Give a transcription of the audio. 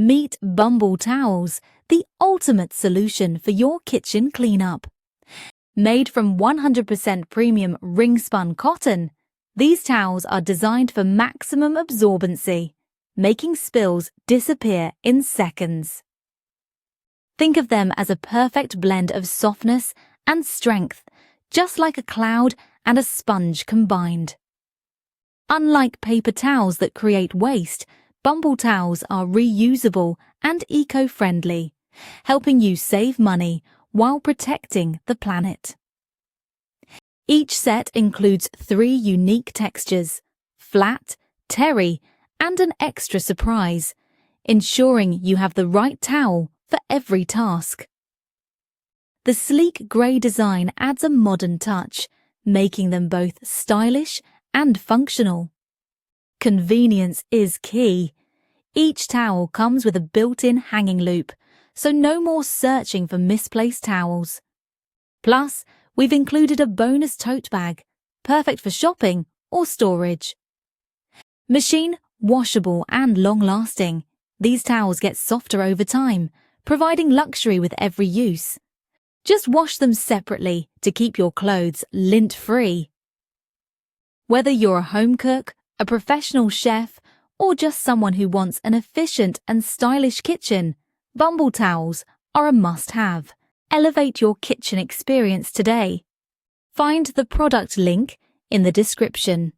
Meet Bumble Towels, the ultimate solution for your kitchen cleanup. Made from 100% premium ring-spun cotton, these towels are designed for maximum absorbency, making spills disappear in seconds. Think of them as a perfect blend of softness and strength, just like a cloud and a sponge combined. Unlike paper towels that create waste, Bumble towels are reusable and eco-friendly, helping you save money while protecting the planet. Each set includes 3 unique textures: flat, terry, and an extra surprise, ensuring you have the right towel for every task. The sleek grey design adds a modern touch, making them both stylish and functional. Convenience is key. Each towel comes with a built-in hanging loop, so no more searching for misplaced towels. Plus, we've included a bonus tote bag, perfect for shopping or storage. Machine washable and long-lasting, these towels get softer over time, providing luxury with every use. Just wash them separately to keep your clothes lint-free. Whether you're a home cook, a professional chef, or just someone who wants an efficient and stylish kitchen, Bumble towels are a must-have. Elevate your kitchen experience today. Find the product link in the description.